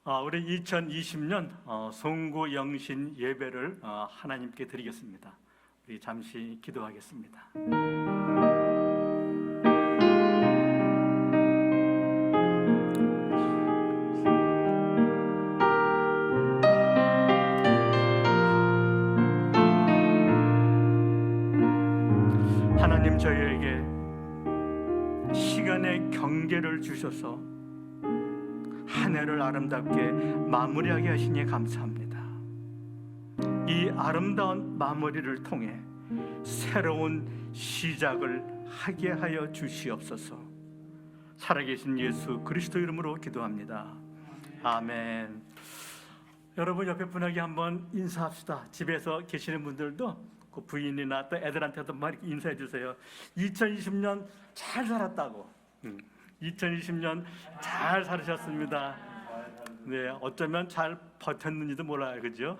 우리 2020년 송구 영신 예배를 하나님께 드리겠습니다. 우리 잠시 기도하겠습니다. 하나님, 저희에게 시간의 경계를 주셔서 한 해를 아름답게 마무리하게 하시니 감사합니다. 이 아름다운 마무리를 통해 새로운 시작을 하게 하여 주시옵소서. 살아계신 예수 그리스도 이름으로 기도합니다. 아멘. 여러분, 옆에 분에게 한번 인사합시다. 집에서 계시는 분들도 그 부인이나 또 애들한테도 막 인사해 주세요. 2020년 잘 살았다고. 2020년 잘 살으셨습니다. 네, 어쩌면 잘 버텼는지도 몰라요, 그죠?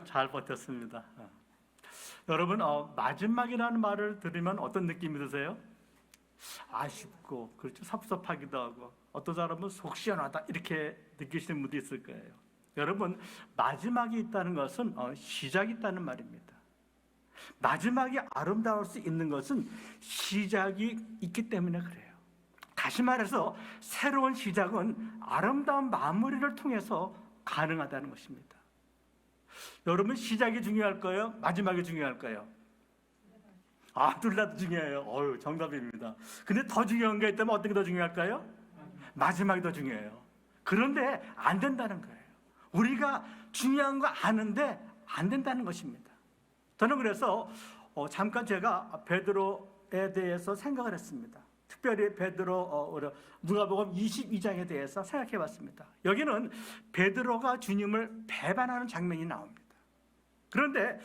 잘 버텼습니다. 여러분, 마지막이라는 말을 들으면 어떤 느낌이 드세요? 아쉽고, 그렇죠, 섭섭하기도 하고, 어떤 사람은 속 시원하다 이렇게 느끼시는 분도 있을 거예요. 여러분, 마지막이 있다는 것은 시작이 있다는 말입니다. 마지막이 아름다울 수 있는 것은 시작이 있기 때문에 그래요. 다시 말해서 새로운 시작은 아름다운 마무리를 통해서 가능하다는 것입니다. 여러분, 시작이 중요할까요? 마지막이 중요할까요? 둘 다 중요해요. 정답입니다. 근데 더 중요한 게 있다면 어떤 게 더 중요할까요? 마지막이 더 중요해요. 그런데 안 된다는 거예요. 우리가 중요한 거 아는데 안 된다는 것입니다. 저는 그래서 잠깐 제가 베드로에 대해서 생각을 했습니다. 특별히 베드로 누가복음 22장에 대해서 생각해 봤습니다. 여기는 베드로가 주님을 배반하는 장면이 나옵니다. 그런데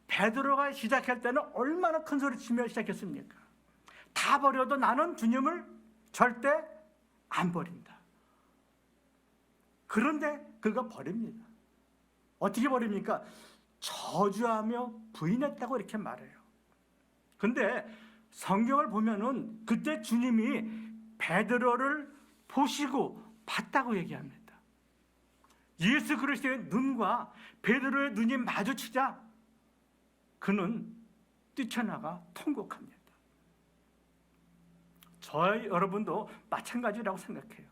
베드로가 시작할 때는 얼마나 큰 소리 치며 시작했습니까? 다 버려도 나는 주님을 절대 안 버린다. 그런데 그가 버립니다. 어떻게 버립니까? 저주하며 부인했다고 이렇게 말해요. 근데 성경을 보면은 그때 주님이 베드로를 보시고 봤다고 얘기합니다. 예수 그리스도의 눈과 베드로의 눈이 마주치자 그는 뛰쳐나가 통곡합니다. 저희 여러분도 마찬가지라고 생각해요.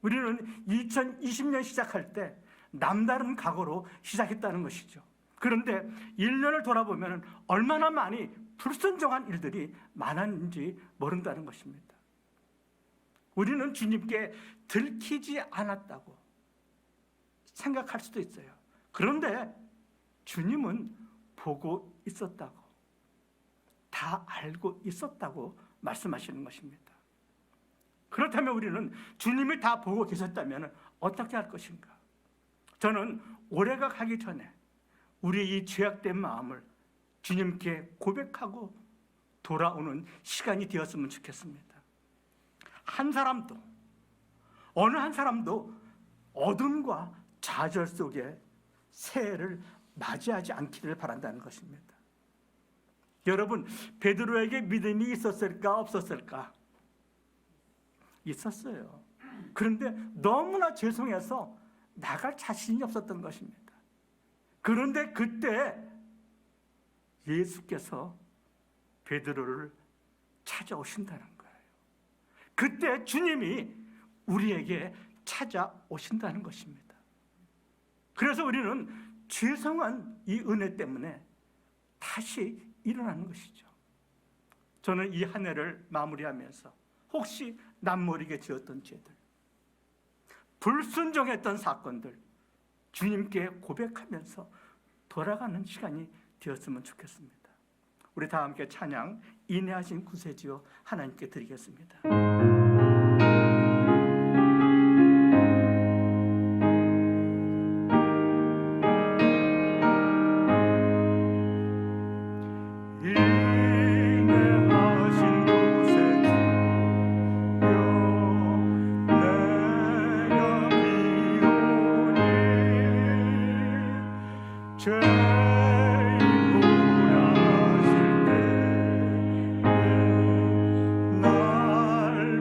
우리는 2020년 시작할 때 남다른 각오로 시작했다는 것이죠. 그런데 1년을 돌아보면 얼마나 많이 불순종한 일들이 많았는지 모른다는 것입니다. 우리는 주님께 들키지 않았다고 생각할 수도 있어요. 그런데 주님은 보고 있었다고, 다 알고 있었다고 말씀하시는 것입니다. 그렇다면 우리는 주님이 다 보고 계셨다면 어떻게 할 것인가? 저는 올해가 가기 전에 우리의 이 죄악된 마음을 주님께 고백하고 돌아오는 시간이 되었으면 좋겠습니다. 어느 한 사람도 어둠과 좌절 속에 새해를 맞이하지 않기를 바란다는 것입니다. 여러분, 베드로에게 믿음이 있었을까 없었을까? 있었어요. 그런데 너무나 죄송해서 나갈 자신이 없었던 것입니다. 그런데 그때 예수께서 베드로를 찾아오신다는 거예요. 그때 주님이 우리에게 찾아오신다는 것입니다. 그래서 우리는 죄송한 이 은혜 때문에 다시 일어나는 것이죠. 저는 이 한 해를 마무리하면서 혹시 남모르게 지었던 죄들, 불순종했던 사건들 주님께 고백하면서 돌아가는 시간이 되었으면 좋겠습니다. 우리 다 함께 찬양 인내하신 구세주여 하나님께 드리겠습니다. 날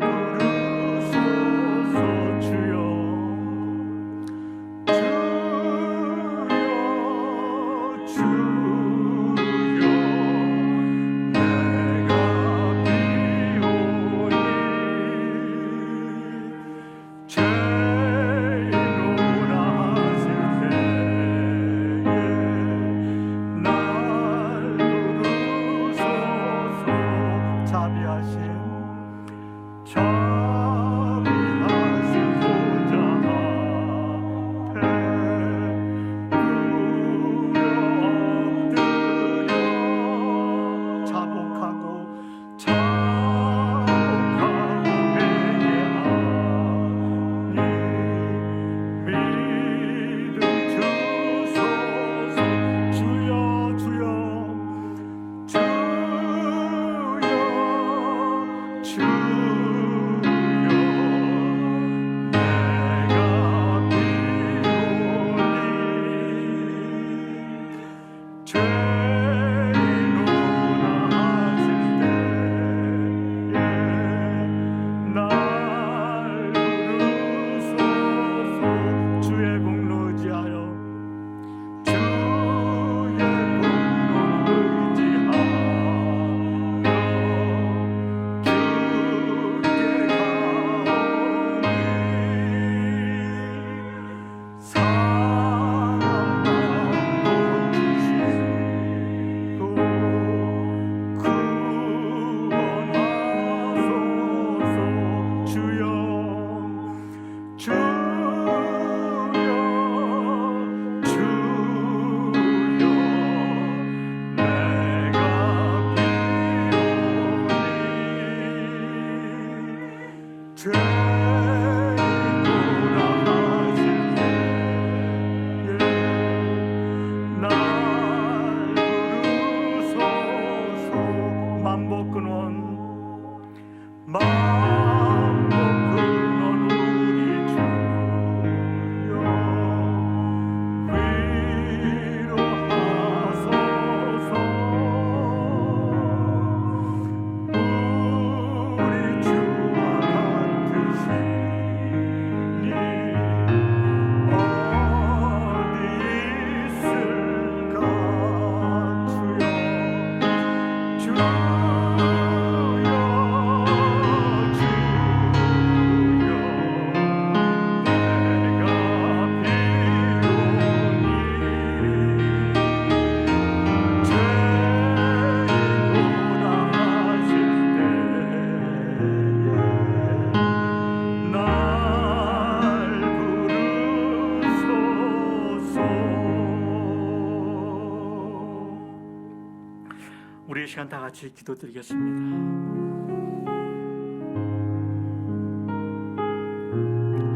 우리 이 시간 다 같이 기도드리겠습니다.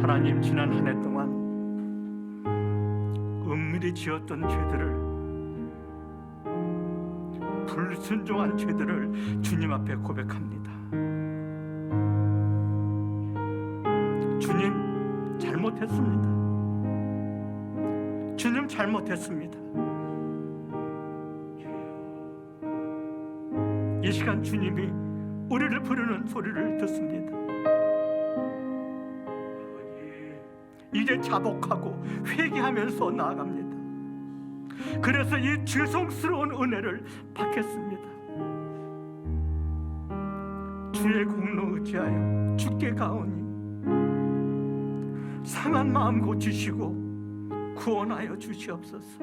하나님, 지난 한 해 동안 은밀히 지었던 죄들을, 불순종한 죄들을 주님 앞에 고백합니다. 주님, 잘못했습니다. 주님, 잘못했습니다. 이 시간 주님이 우리를 부르는 소리를 듣습니다. 이제 자복하고 회개하면서 나아갑니다. 그래서 이 죄송스러운 은혜를 받겠습니다. 주의 공로 의지하여 주께 가오니 상한 마음 고치시고 구원하여 주시옵소서.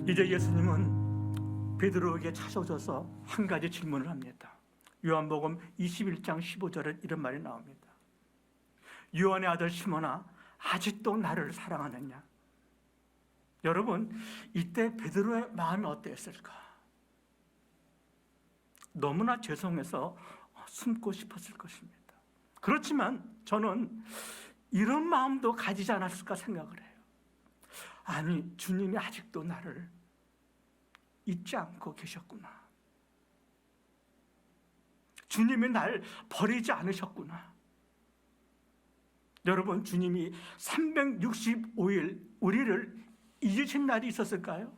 이제 예수님은 베드로에게 찾아오셔서 한 가지 질문을 합니다. 요한복음 21장 15절에 이런 말이 나옵니다. 요한의 아들 시몬아, 아직도 나를 사랑하느냐? 여러분, 이때 베드로의 마음이 어땠을까? 너무나 죄송해서 숨고 싶었을 것입니다. 그렇지만 저는 이런 마음도 가지지 않았을까 생각을 해요. 아니, 주님이 아직도 나를 잊지 않고 계셨구나. 주님이 날 버리지 않으셨구나. 여러분, 주님이 365일 우리를 잊으신 날이 있었을까요?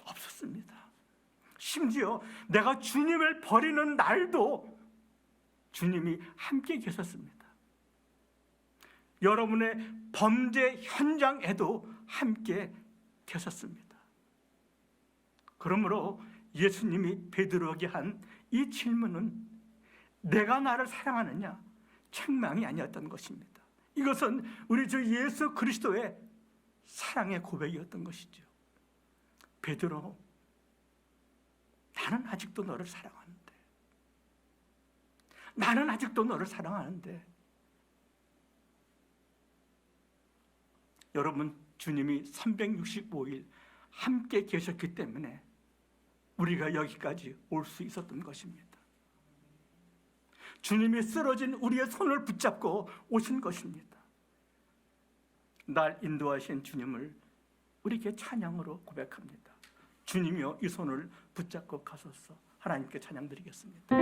없었습니다. 심지어 내가 주님을 버리는 날도 주님이 함께 계셨습니다. 여러분의 범죄 현장에도 함께 계셨습니다. 그러므로 예수님이 베드로에게 한 이 질문은 내가 나를 사랑하느냐? 책망이 아니었던 것입니다. 이것은 우리 주 예수 그리스도의 사랑의 고백이었던 것이죠. 베드로, 나는 아직도 너를 사랑하는데, 나는 아직도 너를 사랑하는데. 여러분, 주님이 365일 함께 계셨기 때문에 우리가 여기까지 올 수 있었던 것입니다. 주님이 쓰러진 우리의 손을 붙잡고 오신 것입니다. 날 인도하신 주님을 우리에게 찬양으로 고백합니다. 주님이여, 이 손을 붙잡고 가소서. 하나님께 찬양 드리겠습니다.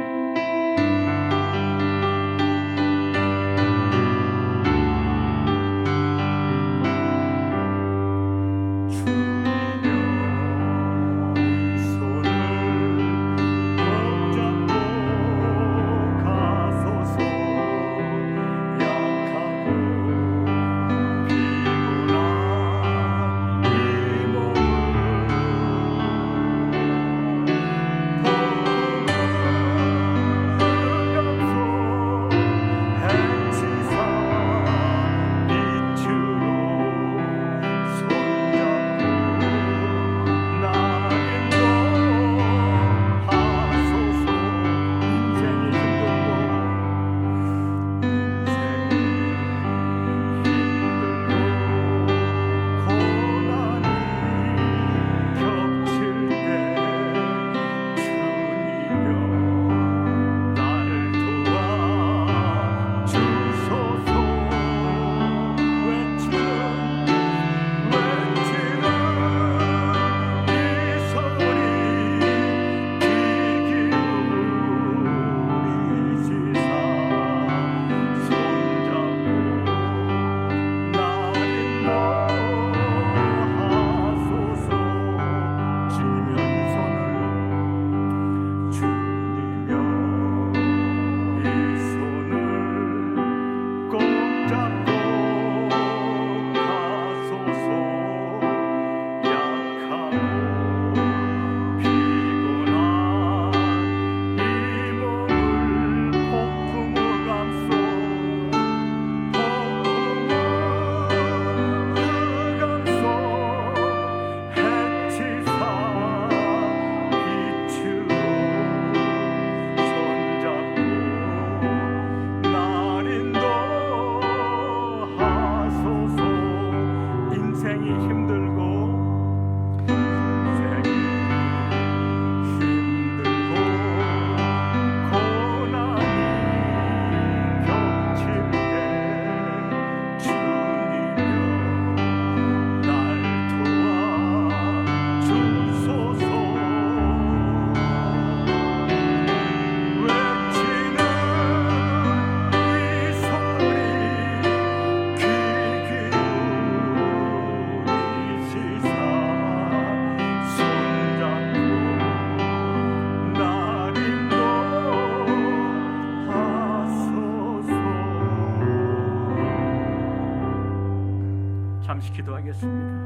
나아가겠습니다.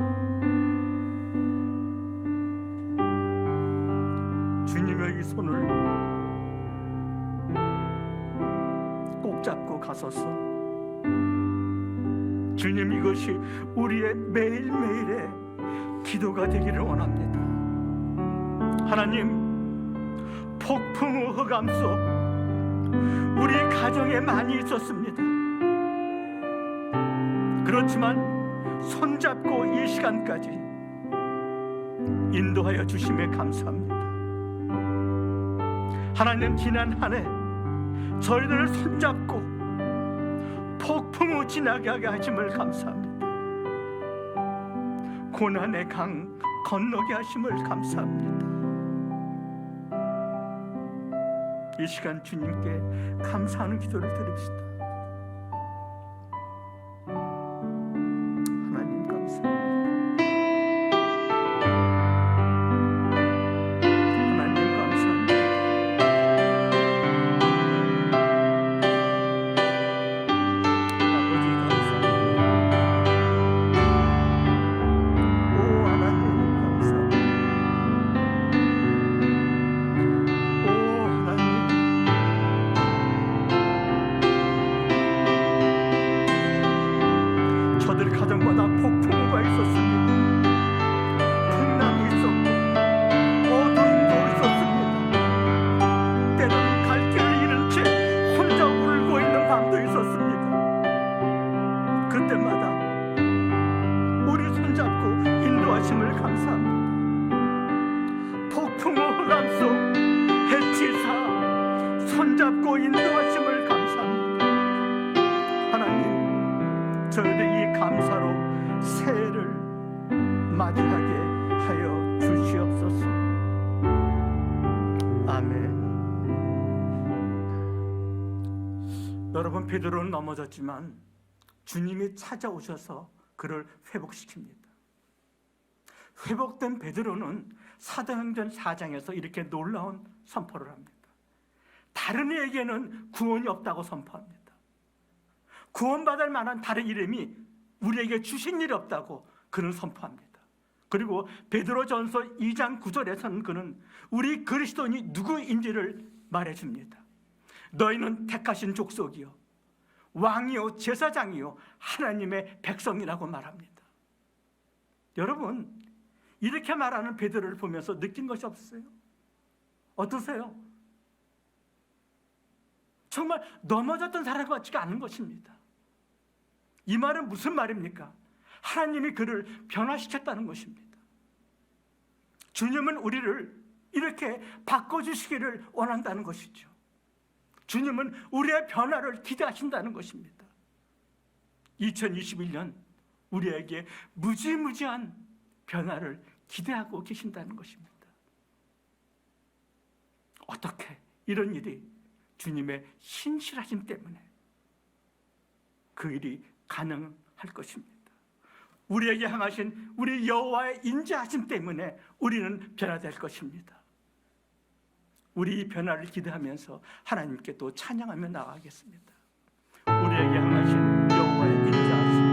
주님의 이 손을 꼭 잡고 가소서. 주님, 이것이 우리의 매일매일의 기도가 되기를 원합니다. 하나님, 폭풍우 흑암 속 우리 가정에 많이 있었습니다. 그렇지만 손잡고 이 시간까지 인도하여 주심에 감사합니다. 하나님, 지난 한 해 저희들을 손잡고 폭풍우 지나게 하심을 감사합니다. 고난의 강 건너게 하심을 감사합니다. 이 시간 주님께 감사하는 기도를 드립시다. 하나님 감사합니다. 하나님 감사합니다. 아버지 감사합니다. 오 하나님 감사합니다. 오 하나님, 저들 가정마다 폭풍우가 있었습니다. 풍랑이 있었고 어둠도 있었습니다. 때로는 갈 길을 잃은 채 혼자 울고 있는 밤도 있었습니다. 그때마다 우리 손잡고 인도하심을 감사합니다. 폭풍우 흑암 속 해치사 손잡고 인도하심을 감사합니다. 하나님, 저희들 이 감사로 새해를 맞이하게 하여 주시옵소서. 아멘. 여러분, 베드로는 넘어졌지만 주님이 찾아오셔서 그를 회복시킵니다. 회복된 베드로는 사도행전 4장에서 이렇게 놀라운 선포를 합니다. 다른 이에게는 구원이 없다고 선포합니다. 구원받을 만한 다른 이름이 우리에게 주신 일이 없다고 그는 선포합니다. 그리고 베드로전서 2장 9절에서는 그는 우리 그리스도인이 누구인지를 말해줍니다. 너희는 택하신 족속이요 왕이요 제사장이요 하나님의 백성이라고 말합니다. 여러분, 이렇게 말하는 베드로를 보면서 느낀 것이 없어요? 어떠세요? 정말 넘어졌던 사람 같지가 않은 것입니다. 이 말은 무슨 말입니까? 하나님이 그를 변화시켰다는 것입니다. 주님은 우리를 이렇게 바꿔주시기를 원한다는 것이죠. 주님은 우리의 변화를 기대하신다는 것입니다. 2021년 우리에게 무지무지한 변화를 기대하고 계신다는 것입니다. 어떻게 이런 일이 주님의 신실하심 때문에 그 일이 가능할 것입니다. 우리에게 향하신 우리 여호와의 인자하심 때문에 우리는 변화될 것입니다. 우리 이 변화를 기대하면서 하나님께 또 찬양하며 나아가겠습니다. 우리에게 향하신 여호와의 인자하심,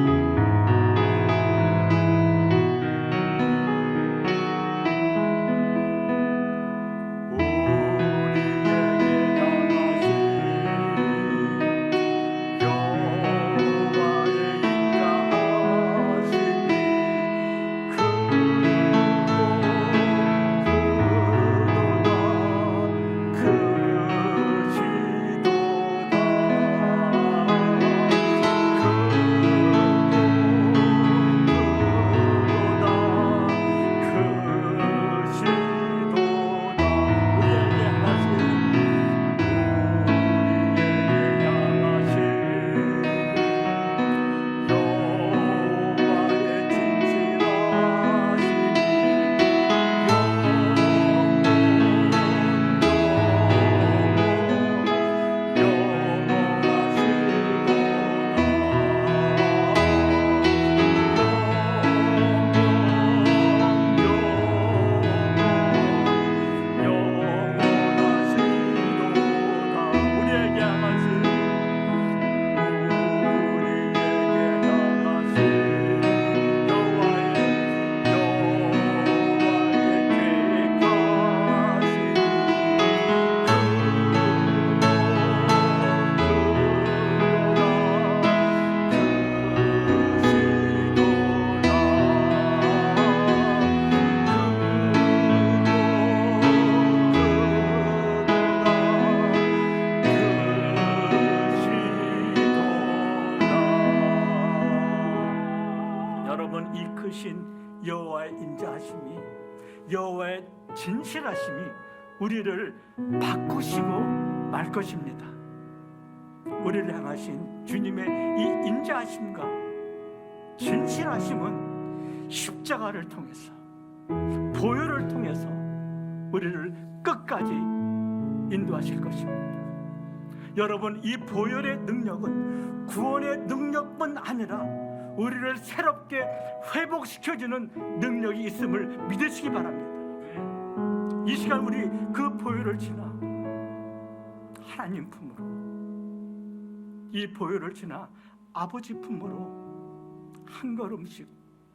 여호와의 진실하심이 우리를 바꾸시고 말 것입니다. 우리를 향하신 주님의 이 인자하심과 진실하심은 십자가를 통해서, 보혈을 통해서 우리를 끝까지 인도하실 것입니다. 여러분, 이 보혈의 능력은 구원의 능력뿐 아니라 우리를 새롭게 회복시켜주는 능력이 있음을 믿으시기 바랍니다. 이 시간 우리 그 보혈을 지나 하나님 품으로, 이 보혈을 지나 아버지 품으로 한 걸음씩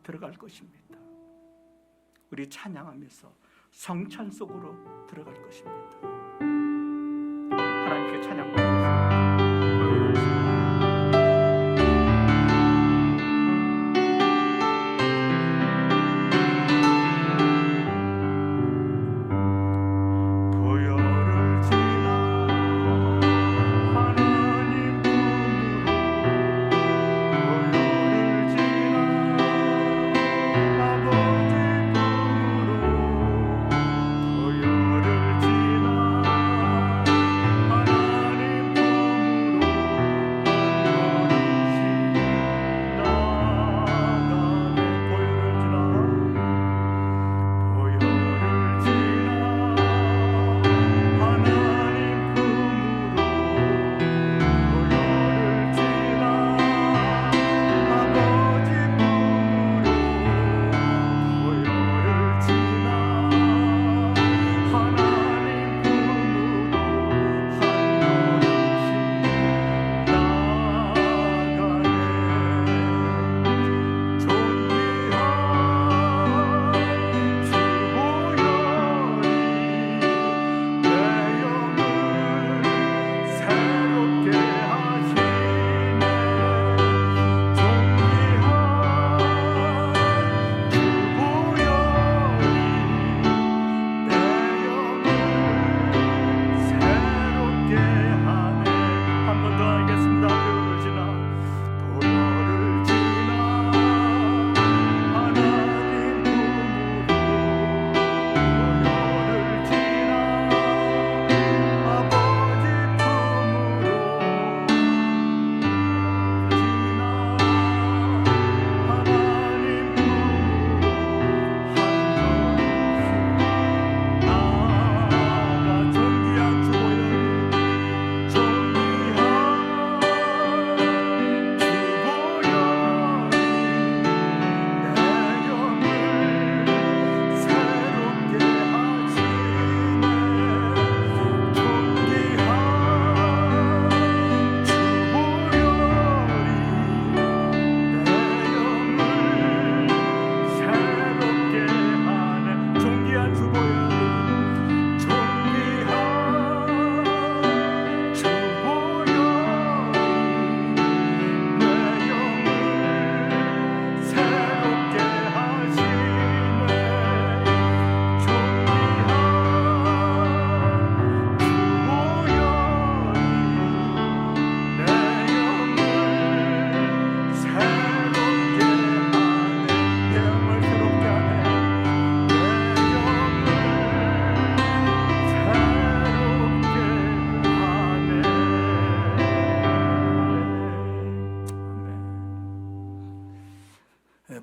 들어갈 것입니다. 우리 찬양하면서 성찬 속으로 들어갈 것입니다. 하나님께 찬양 받으세요. 보혈을 지나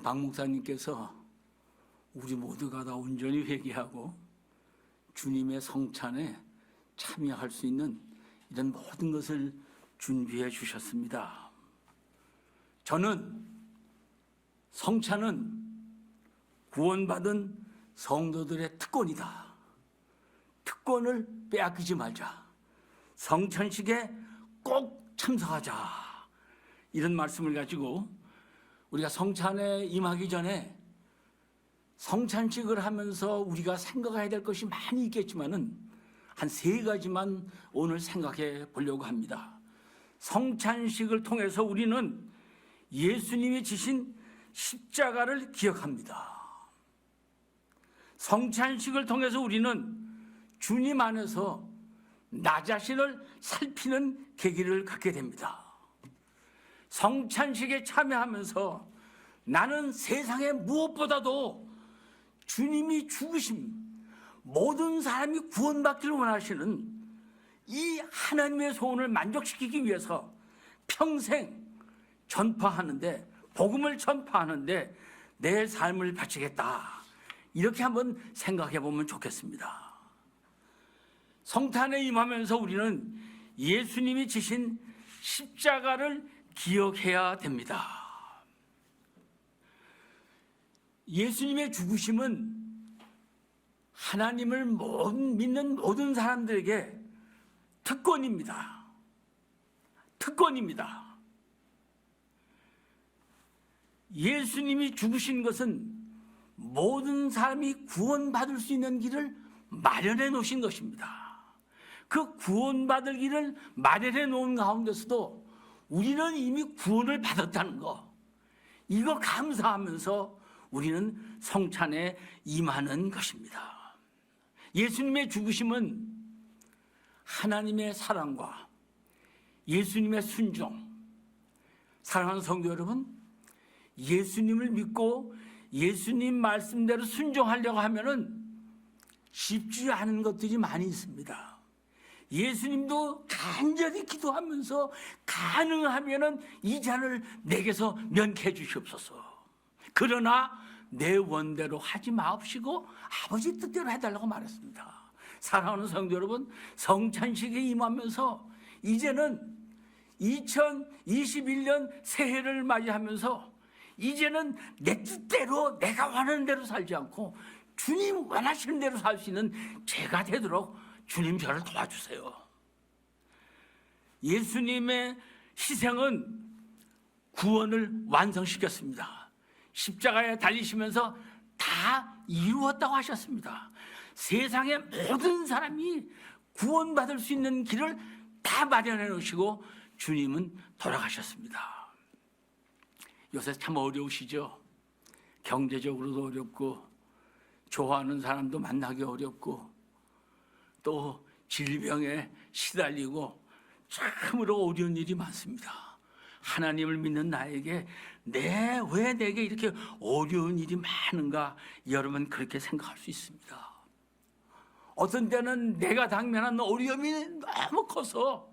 박 목사님께서 우리 모두가 다 온전히 회개하고 주님의 성찬에 참여할 수 있는 이런 모든 것을 준비해 주셨습니다. 저는 성찬은 구원받은 성도들의 특권이다. 특권을 빼앗기지 말자. 성찬식에 꼭 참석하자. 이런 말씀을 가지고 우리가 성찬에 임하기 전에 성찬식을 하면서 우리가 생각해야 될 것이 많이 있겠지만은 한 3가지만 오늘 생각해 보려고 합니다. 성찬식을 통해서 우리는 예수님이 지신 십자가를 기억합니다. 성찬식을 통해서 우리는 주님 안에서 나 자신을 살피는 계기를 갖게 됩니다. 성찬식에 참여하면서 나는 세상에 무엇보다도 주님이 죽으심, 모든 사람이 구원받기를 원하시는 이 하나님의 소원을 만족시키기 위해서 평생 전파하는데, 복음을 전파하는데 내 삶을 바치겠다, 이렇게 한번 생각해 보면 좋겠습니다. 성탄에 임하면서 우리는 예수님이 지신 십자가를 기억해야 됩니다. 예수님의 죽으심은 하나님을 믿는 모든 사람들에게 특권입니다. 특권입니다. 예수님이 죽으신 것은 모든 사람이 구원받을 수 있는 길을 마련해 놓으신 것입니다. 그 구원받을 길을 마련해 놓은 가운데서도 우리는 이미 구원을 받았다는 거, 이거 감사하면서 우리는 성찬에 임하는 것입니다. 예수님의 죽으심은 하나님의 사랑과 예수님의 순종, 사랑하는 성도 여러분, 예수님을 믿고 예수님 말씀대로 순종하려고 하면은 쉽지 않은 것들이 많이 있습니다. 예수님도 간절히 기도하면서 가능하면은 이 잔을 내게서 면케해 주시옵소서. 그러나 내 원대로 하지 마옵시고 아버지 뜻대로 해달라고 말했습니다. 사랑하는 성도 여러분, 성찬식에 임하면서 이제는 2021년 새해를 맞이하면서 이제는 내 뜻대로, 내가 원하는 대로 살지 않고 주님 원하시는 대로 살 수 있는 제가 되도록 주님 저를 도와주세요. 예수님의 희생은 구원을 완성시켰습니다. 십자가에 달리시면서 다 이루었다고 하셨습니다. 세상의 모든 사람이 구원받을 수 있는 길을 다 마련해 놓으시고 주님은 돌아가셨습니다. 요새 참 어려우시죠? 경제적으로도 어렵고, 좋아하는 사람도 만나기 어렵고, 또 질병에 시달리고 참으로 어려운 일이 많습니다. 하나님을 믿는 나에게 왜 내게 이렇게 어려운 일이 많은가, 여러분 그렇게 생각할 수 있습니다. 어떤 때는 내가 당면한 어려움이 너무 커서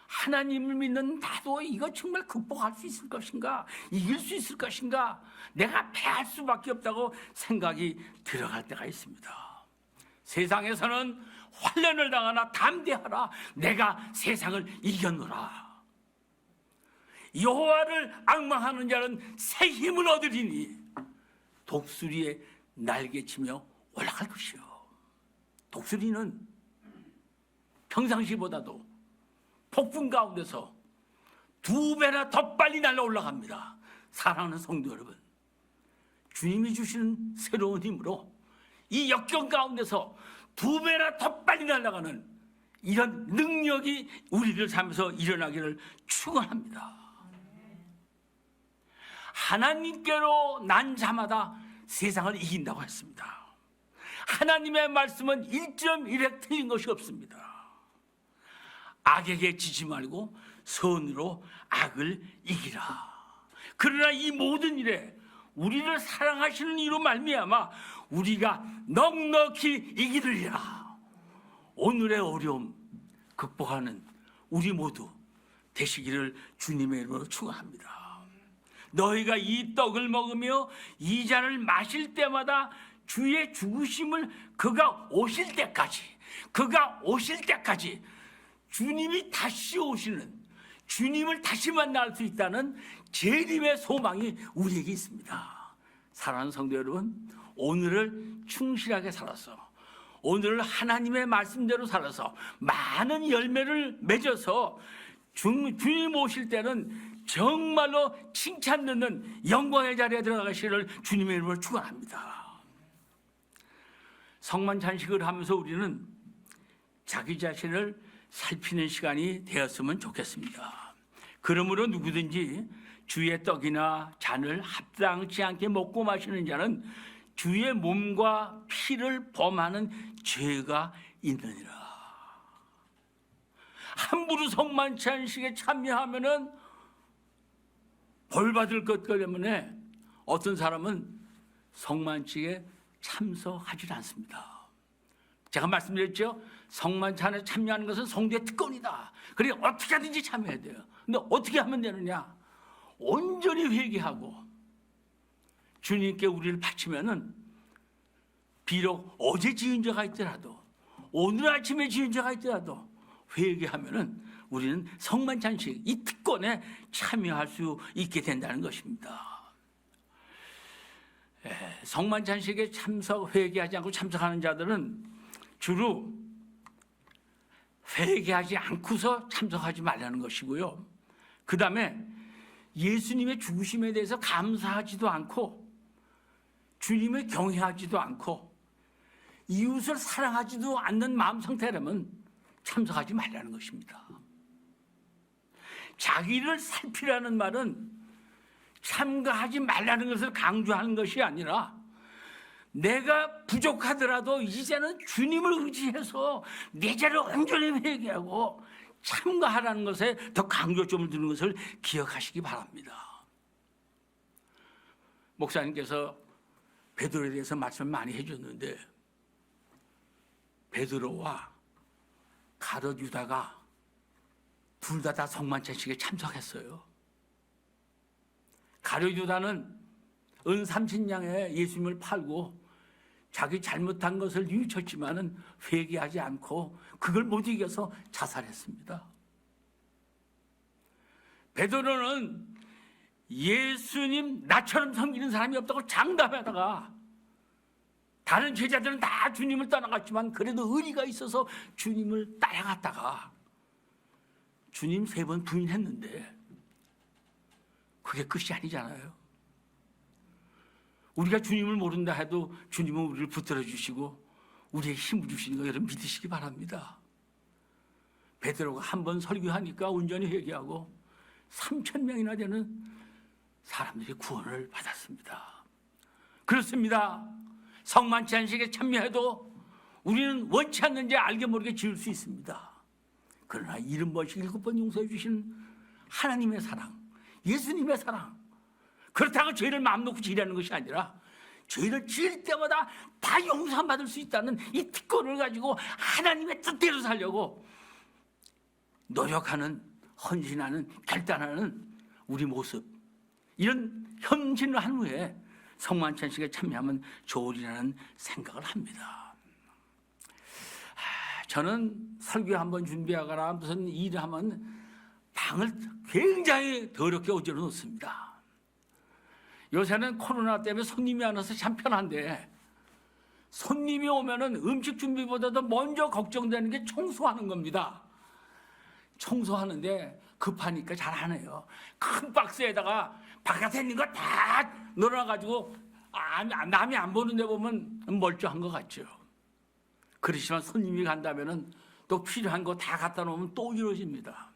하나님을 믿는 나도 이거 정말 극복할 수 있을 것인가, 이길 수 있을 것인가, 내가 패할 수밖에 없다고 생각이 들어갈 때가 있습니다. 세상에서는 환난을 당하나 담대하라, 내가 세상을 이겼노라. 여호와를 앙망하는 자는 새 힘을 얻으리니 독수리에 날개치며 올라갈 것이요. 독수리는 평상시보다도 폭풍 가운데서 2배나 더 빨리 날아 올라갑니다. 사랑하는 성도 여러분, 주님이 주시는 새로운 힘으로 이 역경 가운데서 2배나 더 빨리 날아가는 이런 능력이 우리들 삶에서 일어나기를 축원합니다. 하나님께로 난 자마다 세상을 이긴다고 했습니다. 하나님의 말씀은 1.1획 틀린 것이 없습니다. 악에게 지지 말고 선으로 악을 이기라. 그러나 이 모든 일에 우리를 사랑하시는 이로 말미암아 우리가 넉넉히 이기리라. 오늘의 어려움 극복하는 우리 모두 되시기를 주님의 이름으로 축원합니다. 너희가 이 떡을 먹으며 이 잔을 마실 때마다 주의 죽으심을 그가 오실 때까지 주님이 다시 오시는, 주님을 다시 만날 수 있다는 재림의 소망이 우리에게 있습니다. 사랑하는 성도 여러분, 오늘을 충실하게 살아서, 오늘을 하나님의 말씀대로 살아서 많은 열매를 맺어서 주님 오실 때는 정말로 칭찬 듣는 영광의 자리에 들어가시기를 주님의 이름으로 축원합니다. 성만 잔식을 하면서 우리는 자기 자신을 살피는 시간이 되었으면 좋겠습니다. 그러므로 누구든지 주의 떡이나 잔을 합당치 않게 먹고 마시는 자는 주의 몸과 피를 범하는 죄가 있느니라. 함부로 성만치 않식에 참여하면은 벌 받을 것 때문에 어떤 사람은 성만치에 참석하지 않습니다. 제가 말씀드렸죠. 성만찬에 참여하는 것은 성도의 특권이다. 그래 어떻게 하든지 참여해야 돼요. 근데 어떻게 하면 되느냐? 온전히 회개하고 주님께 우리를 바치면은 비록 어제 지은 죄가 있더라도 오늘 아침에 지은 죄가 있더라도 회개하면은 우리는 성만찬식 이 특권에 참여할 수 있게 된다는 것입니다. 성만찬식에 회개하지 않고 참석하는 자들은 주로 회개하지 않고서 참석하지 말라는 것이고요. 그 다음에 예수님의 죽으심에 대해서 감사하지도 않고 주님을 경외하지도 않고 이웃을 사랑하지도 않는 마음 상태라면 참석하지 말라는 것입니다. 자기를 살피라는 말은 참가하지 말라는 것을 강조하는 것이 아니라 내가 부족하더라도 이제는 주님을 의지해서 내 죄를 온전히 회개하고 참가하라는 것에 더 강조점을 두는 것을 기억하시기 바랍니다. 목사님께서 베드로에 대해서 말씀을 많이 해줬는데 베드로와 가룟 유다가 둘 다 성만찬식에 참석했어요. 가룟 유다는 은 30냥에 예수님을 팔고 자기 잘못한 것을 뉘우쳤지만은 회개하지 않고 그걸 못 이겨서 자살했습니다. 베드로는 예수님 나처럼 섬기는 사람이 없다고 장담하다가 다른 제자들은 다 주님을 떠나갔지만 그래도 의리가 있어서 주님을 따라갔다가 주님 3번 부인했는데 그게 끝이 아니잖아요. 우리가 주님을 모른다 해도 주님은 우리를 붙들어 주시고 우리의 힘을 주시는 거 여러분 믿으시기 바랍니다. 베드로가 한 번 설교하니까 온전히 회개하고 3,000명이나 되는 사람들이 구원을 받았습니다. 그렇습니다. 성만찬식에 참여해도 우리는 원치 않는지 알게 모르게 지을 수 있습니다. 그러나 70번씩 7번 용서해 주시는 하나님의 사랑, 예수님의 사랑, 그렇다고 죄를 마음 놓고 지으려는 것이 아니라 죄를 지을 때마다 다 용서받을 수 있다는 이 특권을 가지고 하나님의 뜻대로 살려고 노력하는, 헌신하는, 결단하는 우리 모습, 이런 헌신을 한 후에 성만찬식에 참여하면 좋으리라는 생각을 합니다. 저는 설교 한번 준비하거나 무슨 일을 하면 방을 굉장히 더럽게 어지러 놓습니다. 요새는 코로나 때문에 손님이 안 와서 참 편한데 손님이 오면은 음식 준비보다도 먼저 걱정되는 게 청소하는 겁니다. 청소하는데 급하니까 잘 안 해요. 큰 박스에다가 바깥에 있는 거 다 넣어놔가지고 남이 안 보는 데 보면 멀쩡한 것 같죠. 그렇지만 손님이 간다면은 또 필요한 거 다 갖다 놓으면 또 이루어집니다.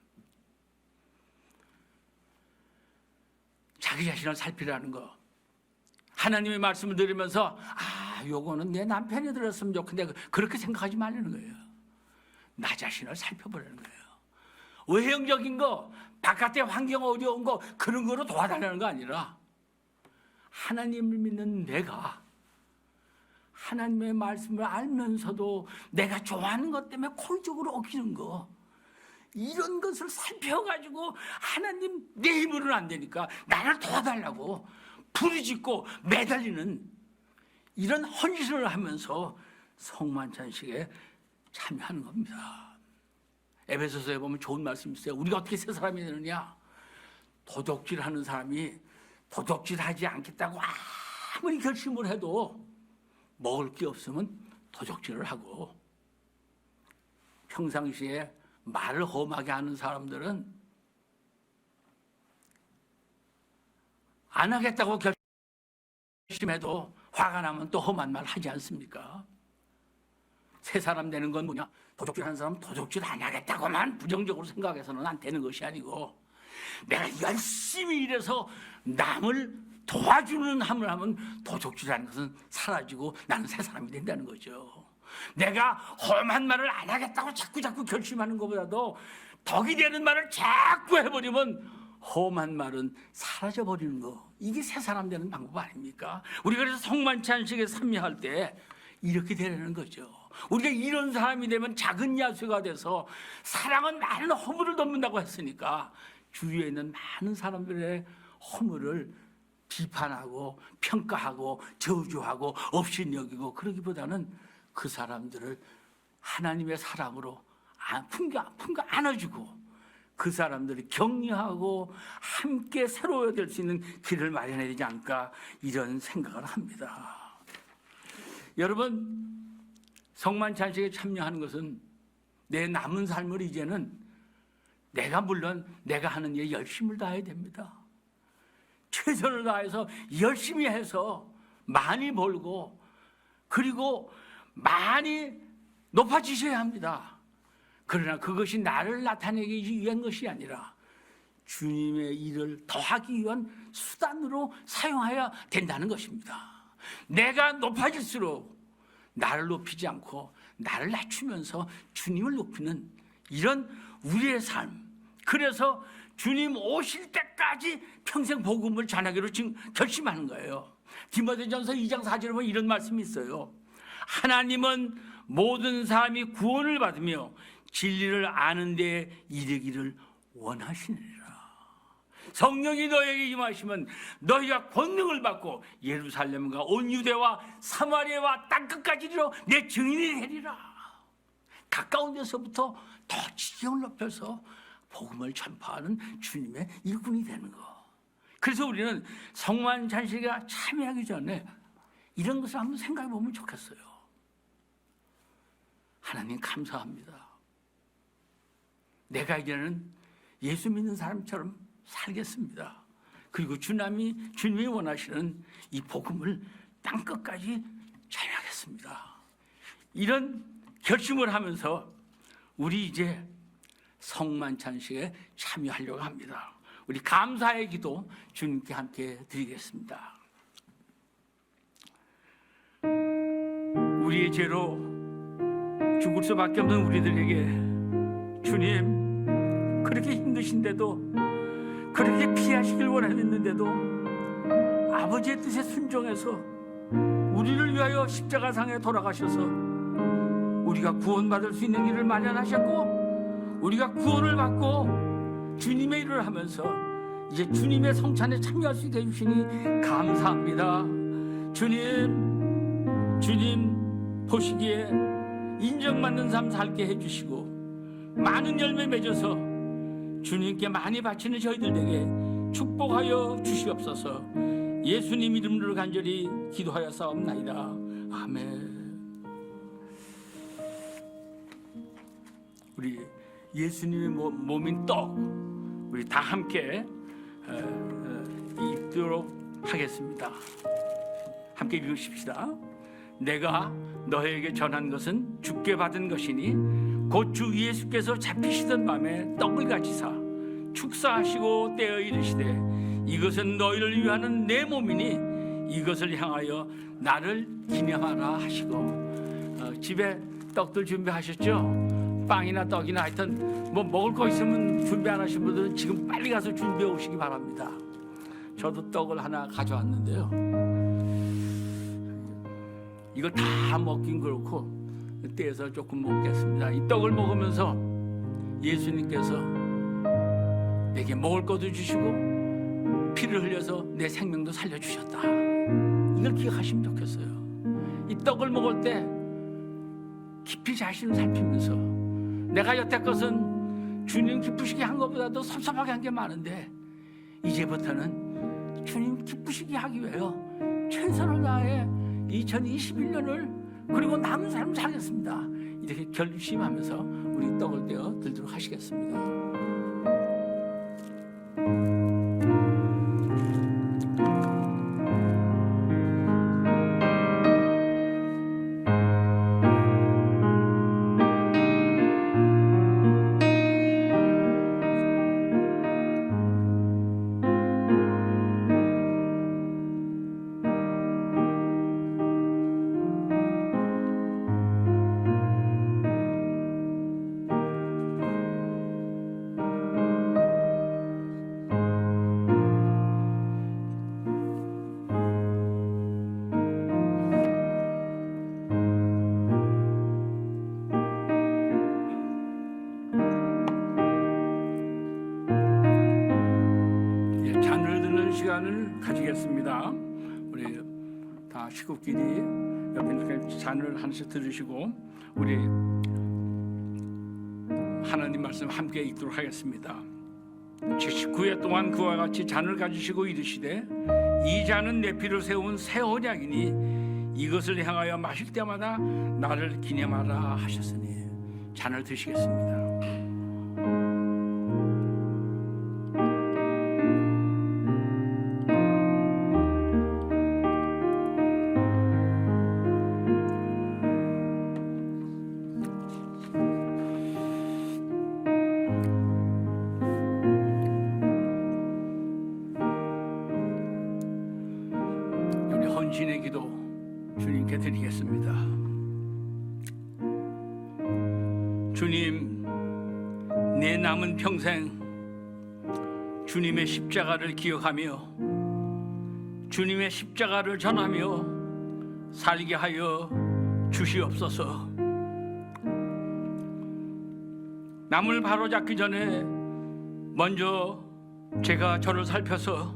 자기 자신을 살피라는 거. 하나님의 말씀을 들으면서 요거는 내 남편이 들었으면 좋겠는데 그렇게 생각하지 말라는 거예요. 나 자신을 살펴보라는 거예요. 외형적인 거, 바깥의 환경 어려운 거 그런 거로 도와달라는 거 아니라 하나님을 믿는 내가 하나님의 말씀을 알면서도 내가 좋아하는 것 때문에 콜적으로 어기는 거, 이런 것을 살펴가지고 하나님 내 힘으로는 안 되니까 나를 도와달라고 부르짖고 매달리는 이런 헌신을 하면서 성만찬식에 참여하는 겁니다. 에베소서에 보면 좋은 말씀이 있어요. 우리가 어떻게 새 사람이 되느냐? 도둑질하는 사람이 도둑질하지 않겠다고 아무리 결심을 해도 먹을 게 없으면 도둑질을 하고, 평상시에 말을 험하게 하는 사람들은 안 하겠다고 결심해도 화가 나면 또 험한 말 하지 않습니까? 새 사람 되는 건 뭐냐? 도둑질하는 사람은 도둑질 안 하겠다고만 부정적으로 생각해서는 안 되는 것이 아니고 내가 열심히 일해서 남을 도와주는 함을 하면 도둑질하는 것은 사라지고 나는 새 사람이 된다는 거죠. 내가 험한 말을 안 하겠다고 자꾸 결심하는 것보다도 덕이 되는 말을 자꾸 해버리면 험한 말은 사라져 버리는 거, 이게 새 사람 되는 방법 아닙니까? 우리가 그래서 성만찬 안식에 참여할 때 이렇게 되는 거죠. 우리가 이런 사람이 되면 작은 야수가 돼서 사랑은 많은 허물을 덮는다고 했으니까 주위에 있는 많은 사람들의 허물을 비판하고 평가하고 저주하고 업신여기고, 그러기보다는 그 사람들을 하나님의 사랑으로 품겨 안아주고 그 사람들을 격려하고 함께 새로워질 수 있는 길을 마련해야 되지 않을까, 이런 생각을 합니다. 여러분, 성만찬식에 참여하는 것은 내 남은 삶을 이제는 물론 내가 하는 일에 열심을 다해야 됩니다. 최선을 다해서 열심히 해서 많이 벌고 그리고 많이 높아지셔야 합니다. 그러나 그것이 나를 나타내기 위한 것이 아니라 주님의 일을 더하기 위한 수단으로 사용해야 된다는 것입니다. 내가 높아질수록 나를 높이지 않고 나를 낮추면서 주님을 높이는 이런 우리의 삶, 그래서 주님 오실 때까지 평생 복음을 전하기로 지금 결심하는 거예요. 디모데전서 2장 4절에 보면 이런 말씀이 있어요. 하나님은 모든 사람이 구원을 받으며 진리를 아는 데 이르기를 원하시느니라. 성령이 너에게 임하시면 너희가 권능을 받고 예루살렘과 온 유대와 사마리아와 땅끝까지 이르러 내 증인이 되리라. 가까운 데서부터 더 지경을 높여서 복음을 전파하는 주님의 일꾼이 되는 거. 그래서 우리는 성만찬식에 참여하기 전에 이런 것을 한번 생각해 보면 좋겠어요. 하나님 감사합니다. 내가 이제는 예수 믿는 사람처럼 살겠습니다. 그리고 주님이 원하시는 이 복음을 땅끝까지 전하겠습니다. 이런 결심을 하면서 우리 이제 성만찬식에 참여하려고 합니다. 우리 감사의 기도 주님께 함께 드리겠습니다. 우리의 죄로 죽을 수밖에 없는 우리들에게 주님, 그렇게 힘드신데도, 그렇게 피하시길 원했는데도 아버지의 뜻에 순종해서 우리를 위하여 십자가상에 돌아가셔서 우리가 구원받을 수 있는 일을 마련하셨고, 우리가 구원을 받고 주님의 일을 하면서 이제 주님의 성찬에 참여할 수 있게 해주시니 감사합니다. 주님 보시기에 인정받는 삶 살게 해주시고 많은 열매 맺어서 주님께 많이 바치는 저희들에게 축복하여 주시옵소서. 예수님 이름으로 간절히 기도하여 싸움나이다. 아멘. 우리 예수님의 몸인 떡, 우리 다 함께 읽도록 하겠습니다. 함께 읽으십시다. 내가 너에게 전한 것은 주께 받은 것이니 곧 주 예수께서 잡히시던 밤에 떡을 가지사 축사하시고 떼어 이르시되 이것은 너희를 위하는 내 몸이니 이것을 향하여 나를 기념하라 하시고, 집에 떡들 준비하셨죠? 빵이나 떡이나 하여튼 뭐 먹을 거 있으면 준비 안 하신 분들은 지금 빨리 가서 준비해 오시기 바랍니다. 저도 떡을 하나 가져왔는데요, 이걸 다 먹긴 그렇고 떼서 조금 먹겠습니다. 이 떡을 먹으면서 예수님께서 내게 먹을 것도 주시고 피를 흘려서 내 생명도 살려주셨다, 이걸 기억하시면 좋겠어요. 이 떡을 먹을 때 깊이 자신을 살피면서 내가 여태껏은 주님 기쁘시게 한 것보다도 섭섭하게 한 게 많은데 이제부터는 주님 기쁘시게 하기 위하여 최선을 다해 2021년을 그리고 남은 삶을 살겠습니다. 이렇게 결심하면서 우리 떡을 떼어 들도록 하시겠습니다. 잔을 가지겠습니다. 우리 다 식구끼리 옆에 이렇게 잔을 하나씩 들으시고 우리 하나님 말씀 함께 읽도록 하겠습니다. 79회 동안 그와 같이 잔을 가지시고 이르시되 이 잔은 내 피를 세운 새 언약이니 이것을 향하여 마실 때마다 나를 기념하라 하셨으니 잔을 드시겠습니다. 헌신의 기도 주님께 드리겠습니다. 주님, 내 남은 평생 주님의 십자가를 기억하며 주님의 십자가를 전하며 살게 하여 주시옵소서. 남을 바로잡기 전에 먼저 제가 저를 살펴서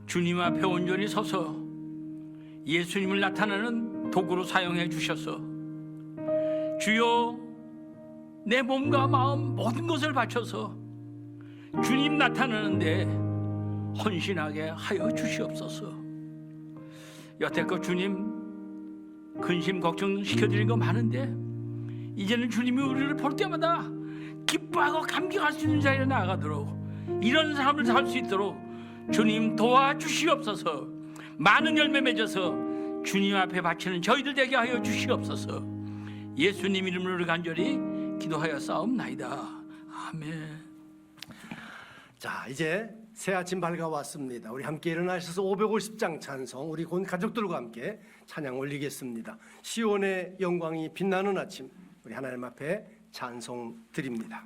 주님 앞에 온전히 서서 예수님을 나타내는 도구로 사용해 주셔서 주여 내 몸과 마음 모든 것을 바쳐서 주님 나타나는데 헌신하게 하여 주시옵소서. 여태껏 주님 근심 걱정시켜드린 거 많은데 이제는 주님이 우리를 볼 때마다 기뻐하고 감격할 수 있는 자리에 나아가도록 이런 삶을 살 수 있도록 주님 도와주시옵소서. 많은 열매 맺어서 주님 앞에 바치는 저희들 되게 하여 주시옵소서. 예수님 이름으로 간절히 기도하여 싸움나이다. 아멘. 자, 이제 새 아침 밝아왔습니다. 우리 함께 일어나셔서 550장 찬송 우리 곧 가족들과 함께 찬양 올리겠습니다. 시온의 영광이 빛나는 아침 우리 하나님 앞에 찬송 드립니다.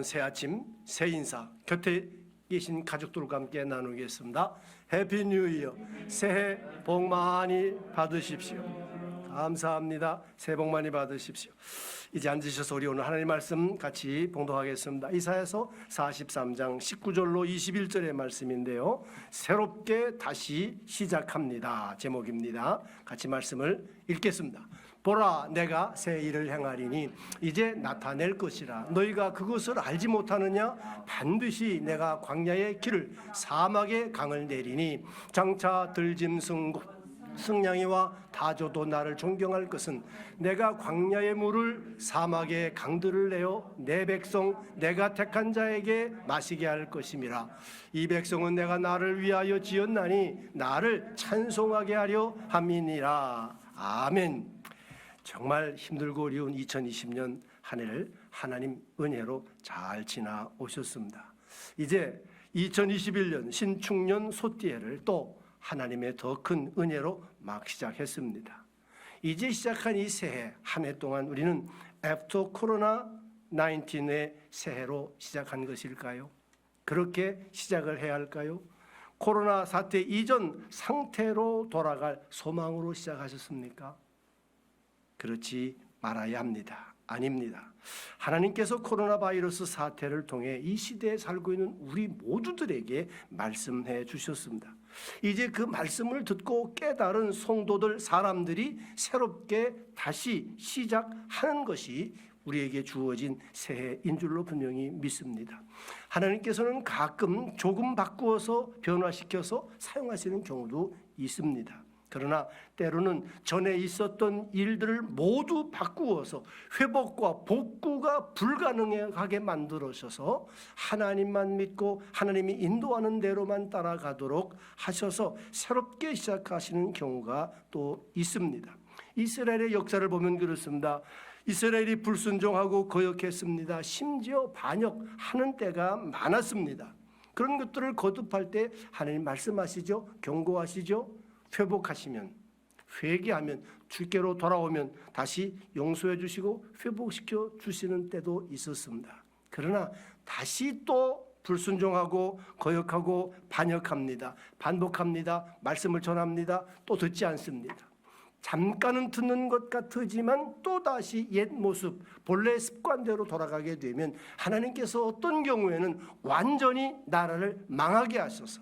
새 아침 새 인사 곁에 계신 가족들과 함께 나누겠습니다. 해피 뉴 이어. 새해 복 많이 받으십시오. 감사합니다. 새해 복 많이 받으십시오. 이제 앉으셔서 우리 오늘 하나님 말씀 같이 봉독하겠습니다. 이사야서 43장 19절로 21절의 말씀인데요. 새롭게 다시 시작합니다. 제목입니다. 같이 말씀을 읽겠습니다. 보라, 내가 새 일을 행하리니 이제 나타낼 것이라. 너희가 그것을 알지 못하느냐? 반드시 내가 광야의 길을 사막의 강을 내리니 장차 들짐승 승냥이와 다조도 나를 존경할 것은 내가 광야의 물을 사막의 강들을 내어 내 백성 내가 택한 자에게 마시게 할 것임이라. 이 백성은 내가 나를 위하여 지었나니 나를 찬송하게 하려 함이니라. 아멘. 정말 힘들고 어려운 2020년 한 해를 하나님 은혜로 잘 지나오셨습니다. 이제 2021년 신축년 소띠해를 또 하나님의 더 큰 은혜로 막 시작했습니다. 이제 시작한 이 새해 한 해 동안 우리는 애프터 코로나 19의 새해로 시작한 것일까요? 그렇게 시작을 해야 할까요? 코로나 사태 이전 상태로 돌아갈 소망으로 시작하셨습니까? 그렇지 말아야 합니다. 아닙니다. 하나님께서 코로나 바이러스 사태를 통해 이 시대에 살고 있는 우리 모두들에게 말씀해 주셨습니다. 이제 그 말씀을 듣고 깨달은 성도들 사람들이 새롭게 다시 시작하는 것이 우리에게 주어진 새해인 줄로 분명히 믿습니다. 하나님께서는 가끔 조금 바꾸어서 변화시켜서 사용하시는 경우도 있습니다. 그러나 때로는 전에 있었던 일들을 모두 바꾸어서 회복과 복구가 불가능하게 만들어셔서 하나님만 믿고 하나님이 인도하는 대로만 따라가도록 하셔서 새롭게 시작하시는 경우가 또 있습니다. 이스라엘의 역사를 보면 그렇습니다. 이스라엘이 불순종하고 거역했습니다. 심지어 반역하는 때가 많았습니다. 그런 것들을 거듭할 때 하나님 말씀하시죠. 경고하시죠. 회복하시면, 회개하면, 주께로 돌아오면 다시 용서해 주시고 회복시켜 주시는 때도 있었습니다. 그러나 다시 또 불순종하고 거역하고 반역합니다. 반복합니다. 말씀을 전합니다. 또 듣지 않습니다. 잠깐은 듣는 것 같지만 또다시 옛 모습, 본래 습관대로 돌아가게 되면 하나님께서 어떤 경우에는 완전히 나라를 망하게 하셔서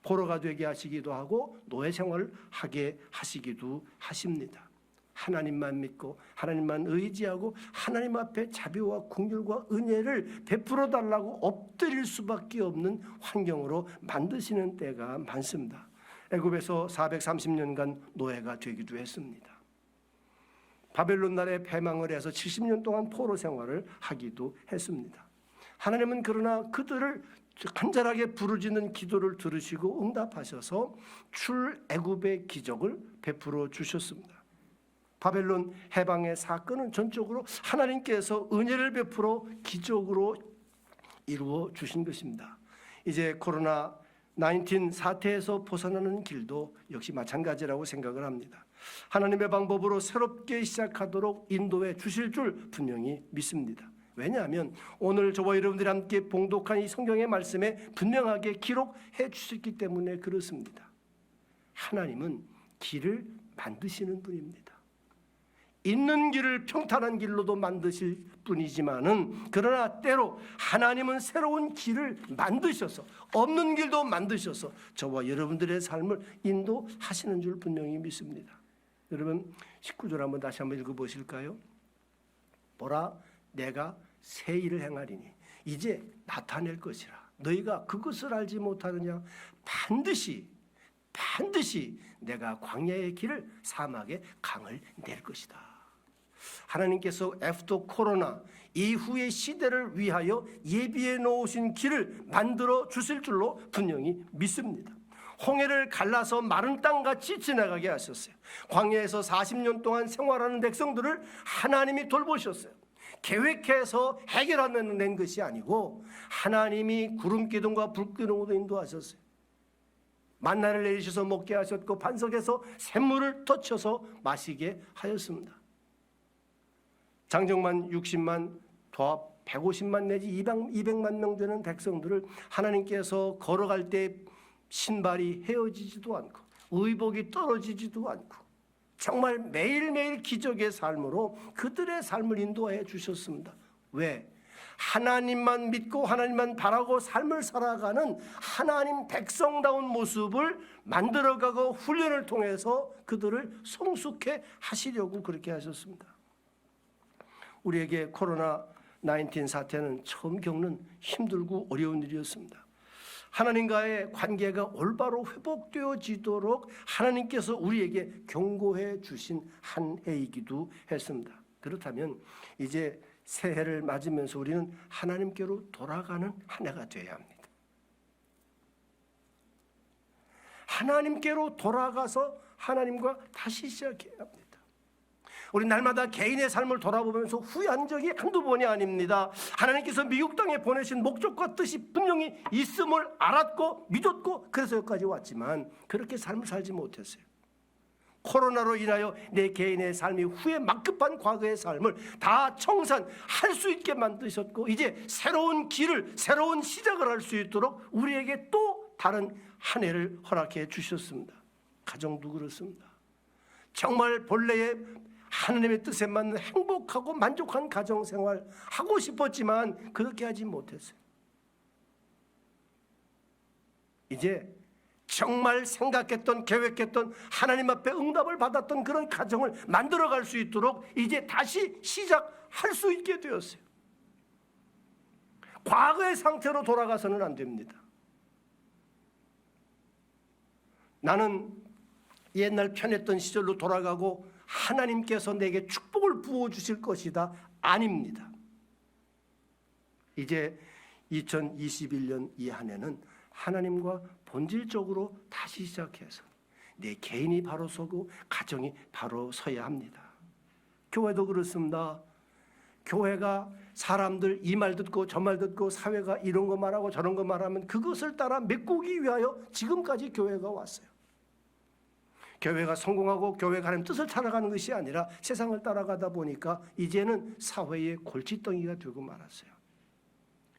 포로가 되게 하시기도 하고 노예 생활을 하게 하시기도 하십니다. 하나님만 믿고 하나님만 의지하고 하나님 앞에 자비와 긍휼과 은혜를 베풀어 달라고 엎드릴 수밖에 없는 환경으로 만드시는 때가 많습니다. 애굽에서 430년간 노예가 되기도 했습니다. 바벨론 나라에 패망을 해서 70년 동안 포로 생활을 하기도 했습니다. 하나님은 그러나 그들을 간절하게 부르짖는 기도를 들으시고 응답하셔서 출애굽의 기적을 베풀어 주셨습니다. 바벨론 해방의 사건은 전적으로 하나님께서 은혜를 베풀어 기적으로 이루어 주신 것입니다. 이제 코로나 19 사태에서 벗어나는 길도 역시 마찬가지라고 생각을 합니다. 하나님의 방법으로 새롭게 시작하도록 인도해 주실 줄 분명히 믿습니다. 왜냐하면 오늘 저와 여러분들이 함께 봉독한 이 성경의 말씀에 분명하게 기록해 주셨기 때문에 그렇습니다. 하나님은 길을 만드시는 분입니다. 있는 길을 평탄한 길로도 만드실 분이지만은 그러나 때로 하나님은 새로운 길을 만드셔서 없는 길도 만드셔서 저와 여러분들의 삶을 인도하시는 줄 분명히 믿습니다. 여러분 19절 한번 다시 한번 읽어보실까요? 보라 내가 새 일을 행하리니 이제 나타낼 것이라 너희가 그것을 알지 못하느냐 반드시 내가 광야의 길을 사막의 강을 낼 것이다. 하나님께서 애프터 코로나 이후의 시대를 위하여 예비해 놓으신 길을 만들어 주실 줄로 분명히 믿습니다. 홍해를 갈라서 마른 땅같이 지나가게 하셨어요. 광야에서 40년 동안 생활하는 백성들을 하나님이 돌보셨어요. 계획해서 해결하는 것이 아니고 하나님이 구름 기둥과 불 기둥으로 인도하셨어요. 만나를 내리셔서 먹게 하셨고 반석에서 샘물을 터쳐서 마시게 하였습니다. 장정만 60만 도합 150만 내지 200만 명 되는 백성들을 하나님께서 걸어갈 때 신발이 헤어지지도 않고 의복이 떨어지지도 않고 정말 매일매일 기적의 삶으로 그들의 삶을 인도해 주셨습니다. 왜? 하나님만 믿고 하나님만 바라고 삶을 살아가는 하나님 백성다운 모습을 만들어가고 훈련을 통해서 그들을 성숙해 하시려고 그렇게 하셨습니다. 우리에게 코로나 19 사태는 처음 겪는 힘들고 어려운 일이었습니다. 하나님과의 관계가 올바로 회복되어지도록 하나님께서 우리에게 경고해 주신 한 해이기도 했습니다. 그렇다면 이제 새해를 맞으면서 우리는 하나님께로 돌아가는 한 해가 되어야 합니다. 하나님께로 돌아가서 하나님과 다시 시작해야 합니다. 우리 날마다 개인의 삶을 돌아보면서 후회한 적이 한두 번이 아닙니다. 하나님께서 미국 땅에 보내신 목적과 뜻이 분명히 있음을 알았고 믿었고 그래서 여기까지 왔지만 그렇게 삶을 살지 못했어요. 코로나로 인하여 내 개인의 삶이 후회 막급한 과거의 삶을 다 청산할 수 있게 만드셨고 이제 새로운 길을 새로운 시작을 할 수 있도록 우리에게 또 다른 한 해를 허락해 주셨습니다. 가정도 그렇습니다. 정말 본래의 하나님의 뜻에 맞는 행복하고 만족한 가정생활 하고 싶었지만 그렇게 하지 못했어요. 이제 정말 생각했던 계획했던 하나님 앞에 응답을 받았던 그런 가정을 만들어갈 수 있도록 이제 다시 시작할 수 있게 되었어요. 과거의 상태로 돌아가서는 안 됩니다. 나는 옛날 편했던 시절로 돌아가고 하나님께서 내게 축복을 부어주실 것이다. 아닙니다. 이제 2021년 이 한 해는 하나님과 본질적으로 다시 시작해서 내 개인이 바로 서고 가정이 바로 서야 합니다. 교회도 그렇습니다. 교회가 사람들 이 말 듣고 저 말 듣고 사회가 이런 거 말하고 저런 거 말하면 그것을 따라 메꾸기 위하여 지금까지 교회가 왔어요. 교회가 성공하고 교회가 하나님 뜻을 따라가는 것이 아니라 세상을 따라가다 보니까 이제는 사회의 골칫덩이가 되고 말았어요.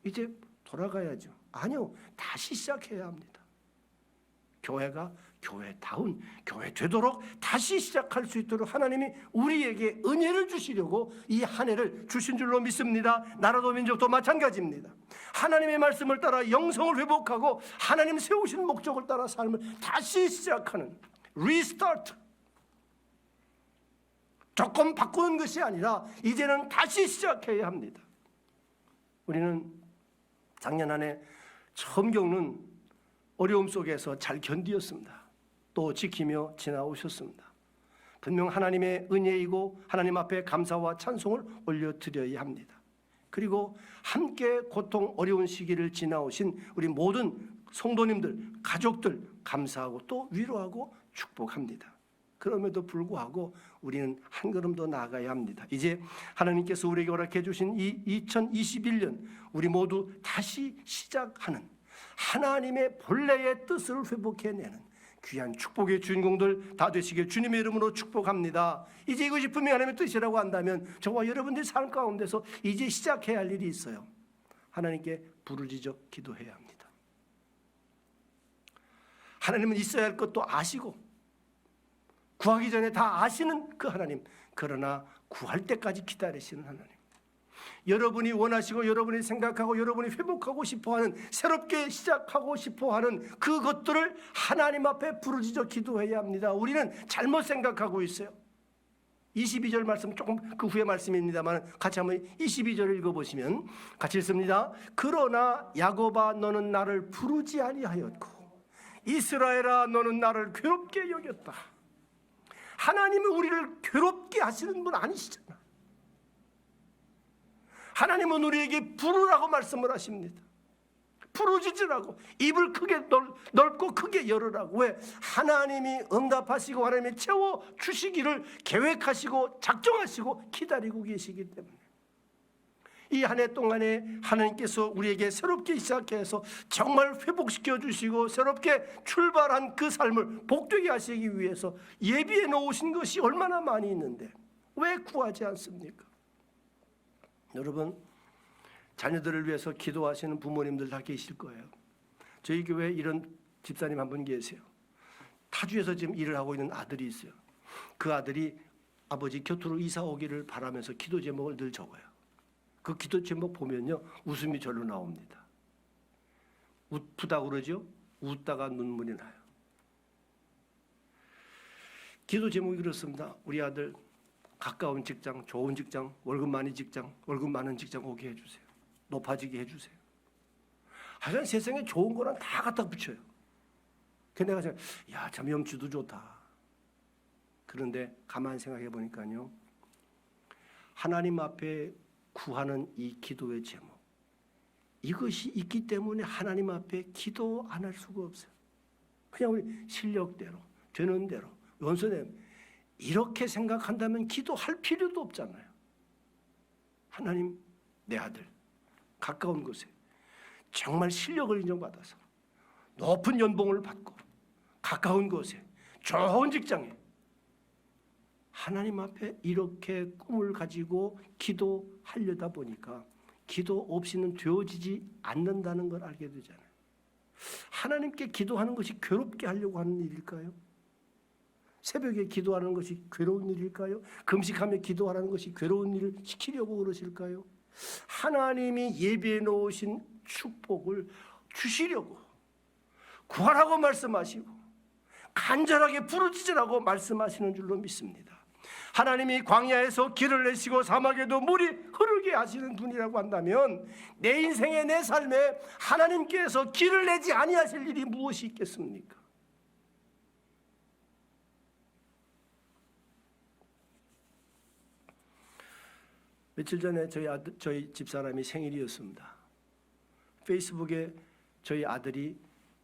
이제 돌아가야죠. 아니요, 다시 시작해야 합니다. 교회가 교회다운 교회 되도록 다시 시작할 수 있도록 하나님이 우리에게 은혜를 주시려고 이 한 해를 주신 줄로 믿습니다. 나라도 민족도 마찬가지입니다. 하나님의 말씀을 따라 영성을 회복하고 하나님 세우신 목적을 따라 삶을 다시 시작하는 리스타트, 조금 바꾸는 것이 아니라 이제는 다시 시작해야 합니다. 우리는 작년 한 해 처음 겪는 어려움 속에서 잘 견디었습니다. 또 지키며 지나오셨습니다. 분명 하나님의 은혜이고 하나님 앞에 감사와 찬송을 올려드려야 합니다. 그리고 함께 고통 어려운 시기를 지나오신 우리 모든 성도님들, 가족들 감사하고 또 위로하고 축복합니다. 그럼에도 불구하고 우리는 한 걸음 더 나아가야 합니다. 이제 하나님께서 우리에게 허락해 주신 이 2021년 우리 모두 다시 시작하는 하나님의 본래의 뜻을 회복해내는 귀한 축복의 주인공들 다 되시길 주님의 이름으로 축복합니다. 이제 이것이 분명히 하나님의 뜻이라고 한다면 저와 여러분들의 삶 가운데서 이제 시작해야 할 일이 있어요. 하나님께 부르짖어 기도해야 합니다. 하나님은 있어야 할 것도 아시고 구하기 전에 다 아시는 그 하나님, 그러나 구할 때까지 기다리시는 하나님, 여러분이 원하시고 여러분이 생각하고 여러분이 회복하고 싶어하는 새롭게 시작하고 싶어하는 그것들을 하나님 앞에 부르짖어 기도해야 합니다. 우리는 잘못 생각하고 있어요. 22절 말씀 조금 그 후의 말씀입니다만 같이 한번 22절 읽어보시면 같이 읽습니다. 그러나 야곱아 너는 나를 부르지 아니하였고 이스라엘아 너는 나를 괴롭게 여겼다. 하나님은 우리를 괴롭게 하시는 분 아니시잖아. 하나님은 우리에게 부르라고 말씀을 하십니다. 부르짖으라고, 입을 크게 넓고 크게 열으라고. 왜? 하나님이 응답하시고 하나님이 채워주시기를 계획하시고 작정하시고 기다리고 계시기 때문에 이 한 해 동안에 하나님께서 우리에게 새롭게 시작해서 정말 회복시켜 주시고 새롭게 출발한 그 삶을 복되게 하시기 위해서 예비해 놓으신 것이 얼마나 많이 있는데 왜 구하지 않습니까? 여러분, 자녀들을 위해서 기도하시는 부모님들 다 계실 거예요. 저희 교회에 이런 집사님 한 분 계세요. 타주에서 지금 일을 하고 있는 아들이 있어요. 그 아들이 아버지 곁으로 이사 오기를 바라면서 기도 제목을 늘 적어요. 그 기도 제목 보면요 웃음이 절로 나옵니다. 웃프다 그러죠? 웃다가 눈물이 나요. 기도 제목이 그렇습니다. 우리 아들 가까운 직장, 좋은 직장, 월급 많은 직장 오게 해주세요. 높아지게 해주세요. 하여간 세상에 좋은 거는 다 갖다 붙여요. 근데 내가 생각, 야, 참 염주도 좋다. 그런데 가만히 생각해 보니까요, 하나님 앞에 구하는 이 기도의 제목, 이것이 있기 때문에 하나님 앞에 기도 안 할 수가 없어요. 그냥 우리 실력대로 되는 대로 원수님 이렇게 생각한다면 기도할 필요도 없잖아요. 하나님, 내 아들 가까운 곳에 정말 실력을 인정받아서 높은 연봉을 받고 가까운 곳에 좋은 직장에 하나님 앞에 이렇게 꿈을 가지고 기도하려다 보니까 기도 없이는 되어지지 않는다는 걸 알게 되잖아요. 하나님께 기도하는 것이 괴롭게 하려고 하는 일일까요? 새벽에 기도하는 것이 괴로운 일일까요? 금식하며 기도하는 것이 괴로운 일을 시키려고 그러실까요? 하나님이 예비해 놓으신 축복을 주시려고 구하라고 말씀하시고 간절하게 부르짖으라고 말씀하시는 줄로 믿습니다. 하나님이 광야에서 길을 내시고 사막에도 물이 흐르게 하시는 분이라고 한다면 내 인생에 내 삶에 하나님께서 길을 내지 아니하실 일이 무엇이 있겠습니까? 며칠 전에 저희 집사람이 생일이었습니다. 페이스북에 저희 아들이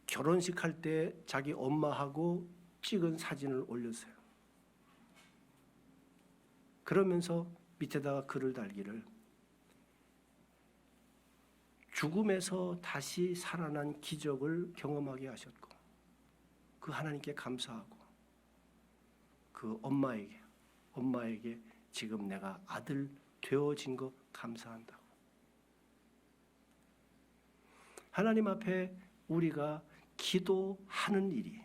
결혼식 할 때 자기 엄마하고 찍은 사진을 올렸어요. 그러면서 밑에다가 글을 달기를, 죽음에서 다시 살아난 기적을 경험하게 하셨고 그 하나님께 감사하고 그 엄마에게 지금 내가 아들 되어진 거 감사한다고. 하나님 앞에 우리가 기도하는 일이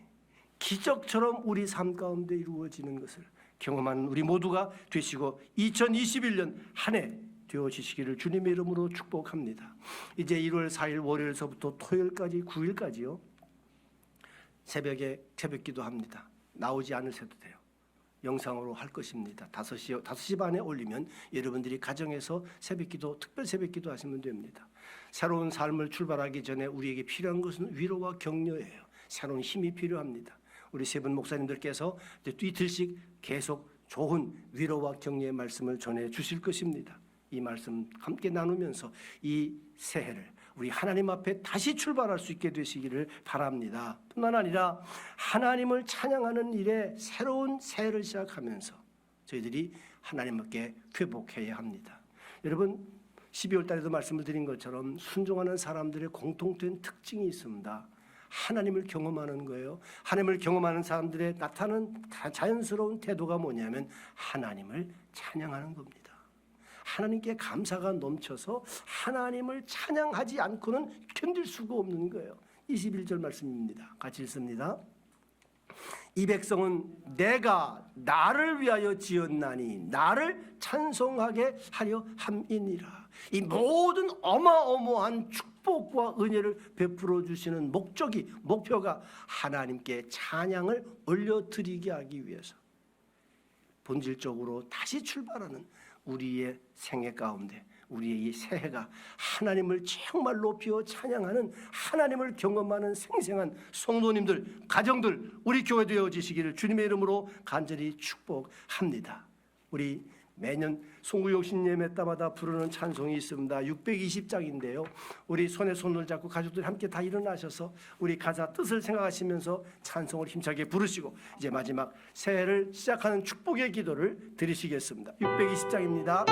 기적처럼 우리 삶 가운데 이루어지는 것을 경험하는 우리 모두가 되시고 2021년 한 해 되어지시기를 주님의 이름으로 축복합니다. 이제 1월 4일 월요일서부터 토요일까지 9일까지요. 새벽에 새벽 기도합니다. 나오지 않으셔도 돼요. 영상으로 할 것입니다. 5시 반에 올리면 여러분들이 가정에서 새벽기도, 특별 새벽기도 하시면 됩니다. 새로운 삶을 출발하기 전에 우리에게 필요한 것은 위로와 격려예요. 새로운 힘이 필요합니다. 우리 세 분 목사님들께서 이틀씩 계속 좋은 위로와 격려의 말씀을 전해 주실 것입니다. 이 말씀 함께 나누면서 이 새해를 우리 하나님 앞에 다시 출발할 수 있게 되시기를 바랍니다. 뿐만 아니라 하나님을 찬양하는 일에 새로운 새해를 시작하면서 저희들이 하나님께 회복해야 합니다. 여러분, 12월 달에도 말씀을 드린 것처럼 순종하는 사람들의 공통된 특징이 있습니다. 하나님을 경험하는 거예요. 하나님을 경험하는 사람들의 나타나는 자연스러운 태도가 뭐냐면 하나님을 찬양하는 겁니다. 하나님께 감사가 넘쳐서 하나님을 찬양하지 않고는 견딜 수가 없는 거예요. 21절 말씀입니다. 같이 읽습니다. 이 백성은 내가 나를 위하여 지었나니 나를 찬송하게 하려 함이니라. 이 모든 어마어마한 축복과 은혜를 베풀어 주시는 목표가 하나님께 찬양을 올려드리게 하기 위해서 본질적으로 다시 출발하는 우리의 생애 가운데 우리의 이 새해가 하나님을 정말 높여 찬양하는, 하나님을 경험하는 생생한 성도님들, 가정들, 우리 교회 되어지시기를 주님의 이름으로 간절히 축복합니다. 우리 매년 송구용신 예배 때마다 부르는 찬송이 있습니다. 620장인데요. 우리 손에 손을 잡고 가족들이 함께 다 일어나셔서 우리 가사 뜻을 생각하시면서 찬송을 힘차게 부르시고 이제 마지막 새해를 시작하는 축복의 기도를 드리시겠습니다. 620장입니다.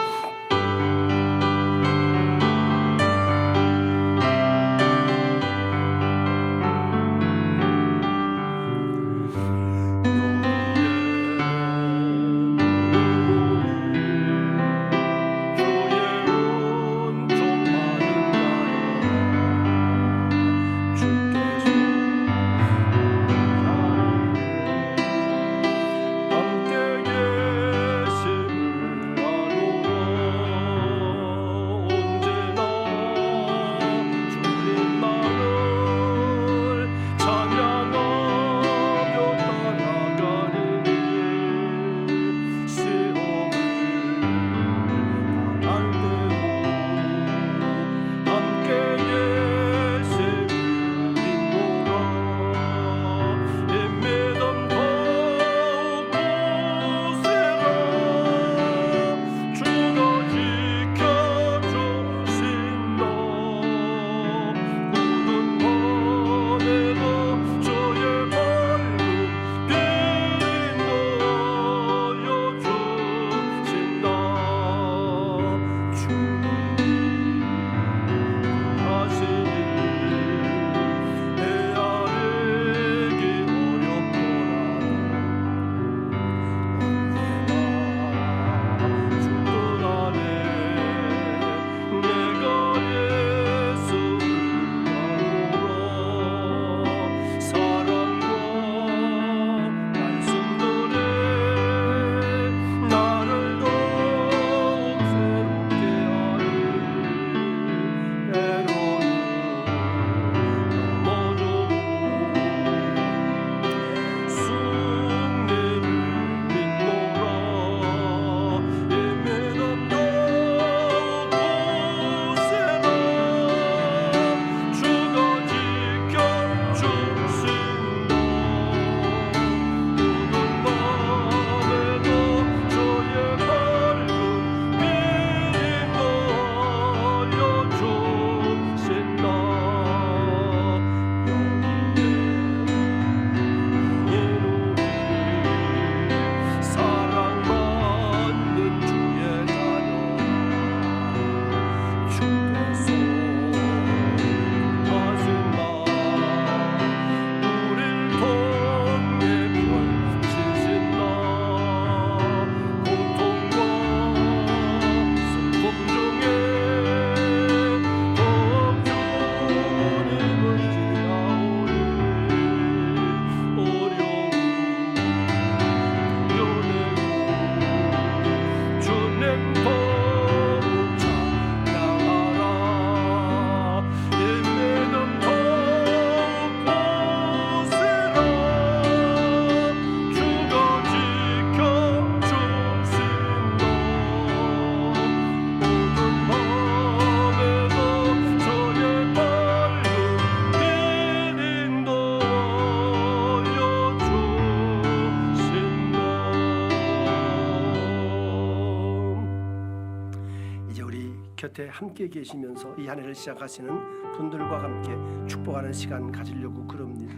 곁에 함께 계시면서 이 한 해를 시작하시는 분들과 함께 축복하는 시간 가지려고 그럽니다.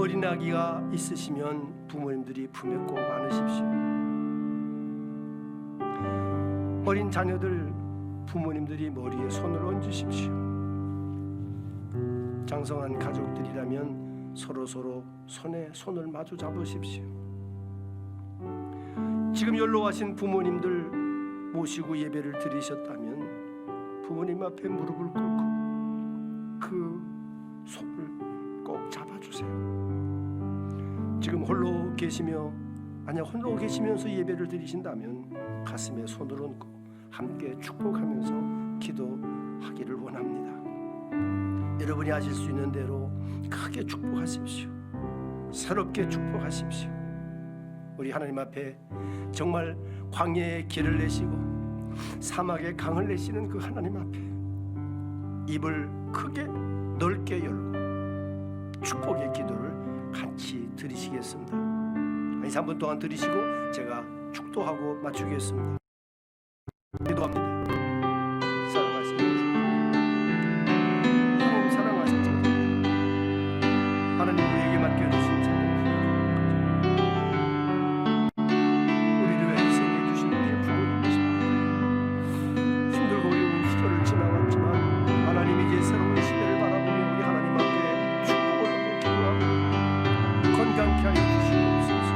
어린아기가 있으시면 부모님들이 품에 꼭 안으십시오. 어린 자녀들 부모님들이 머리에 손을 얹으십시오. 장성한 가족들이라면 서로 손에 손을 마주 잡으십시오. 지금 연로하신 부모님들 모시고 예배를 드리셨다면 부모님 앞에 무릎을 꿇고 그 손을 꼭 잡아주세요. 지금 홀로 계시면서 예배를 드리신다면 가슴에 손을 얹고 함께 축복하면서 기도하기를 원합니다. 여러분이 하실 수 있는 대로 크게 축복하십시오. 새롭게 축복하십시오. 우리 하나님 앞에 정말 광야의 길을 내시고 사막의 강을 내시는 그 하나님 앞에 입을 크게 넓게 열고 축복의 기도를 같이 드리시겠습니다. 2, 3분 동안 드리시고 제가 축도하고 마치겠습니다. 기도합니다. 사랑하시는 주, 하나님 사랑하시는 주, 하나님 우리에게 맡겨주신 자들, 우리를 위해 희생해 주신 우리의 부모님이십니다. 힘들고 어려운 시절을 지나왔지만 하나님 이제 새로운 시대를 바라보며 우리 하나님 앞에 축복을 기도하고 건강케 하여 주시옵소서.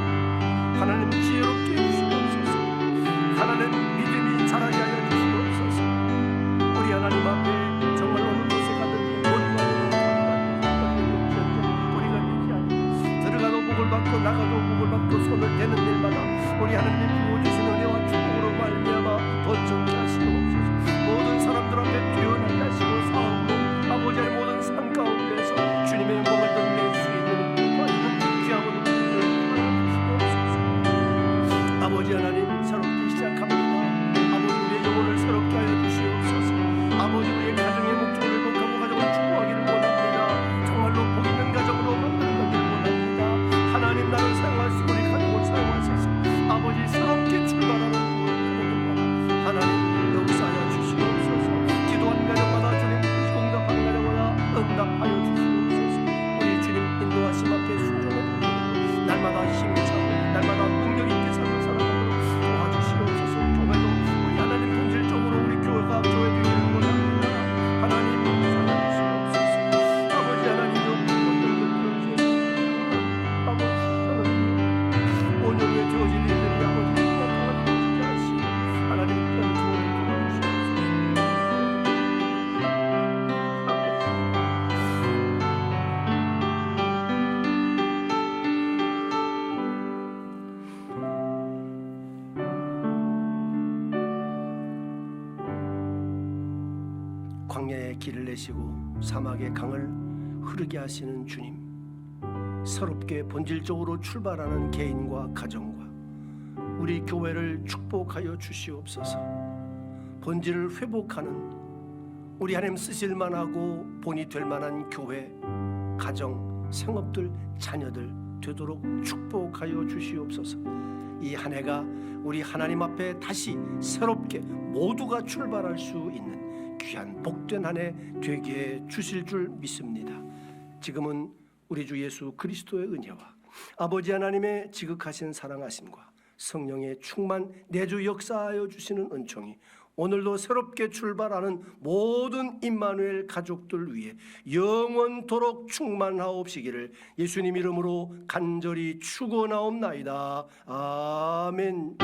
하나님 지혜롭게 해주시옵소서. 하나님 믿음이 자라게 하여 주시옵소서. 우리 하나님 앞에 정말 어느 곳에 가든지 머리가 되지 않고 들어가도 복을 받고 나가도 복을 받고 손을 대는 일마다 우리 하나님이 부어주신 은혜와 축복으로 말미암아 번쩍게 하시옵소서. 모든 사람들 앞에 뛰어나게 하시고 사업으로 아버지의 모든 삶 가운데서 주님의 영광을 드러낼 수 있는 귀하고 높은 일을 주시옵소서. 아버지 하나님 새롭게 시작합니다. 아버지 우리의 영혼을 새롭게 하여 주시옵소서. 아버지 우리의 가정의 목적을 회복하고 가정을 축복하기를 원합니다. 정말로 복 있는 가정으로 만들어가기를 원합니다. 하나님 나를 사용하시고 우리 가정을 사용하셔서 아버지 새롭게 출발하는 모든 하나님 역사하여 주시옵소서. 기도한 가정마다 주님 응답한 가정마다 응답하여 주시옵소서. 우리 주님 인도하심 앞에 순종하는 날마다 힘차고 날마다 능력 있게 사는 사람으로 도와주시옵소서. 정말로 우리 하나님 본질적으로 우리 교회가 되기를 원합니다. 하나님 사랑하시옵소서. 아버지 하나님 아버지 온영에 되어질 일들이 아버지 통하게 하시고 하나님 특별히 좋은 일 도와주시옵소서. 광야의 길을 내시고 사막의 강을 흐르게 하시는 주님, 새롭게 본질적으로 출발하는 개인과 가정과 우리 교회를 축복하여 주시옵소서. 본질을 회복하는 우리 하나님 쓰실 만하고 본이 될 만한 교회, 가정, 생업들, 자녀들 되도록 축복하여 주시옵소서. 이 한 해가 우리 하나님 앞에 다시 새롭게 모두가 출발할 수 있는 귀한 복된 한 해 되게 해 주실 줄 믿습니다. 지금은 우리 주 예수 그리스도의 은혜와 아버지 하나님의 지극하신 사랑하심과 성령의 충만 내주 역사하여 주시는 은총이 오늘도 새롭게 출발하는 모든 임마누엘 가족들 위해 영원토록 충만하옵시기를 예수님 이름으로 간절히 축원하옵나이다. 아멘.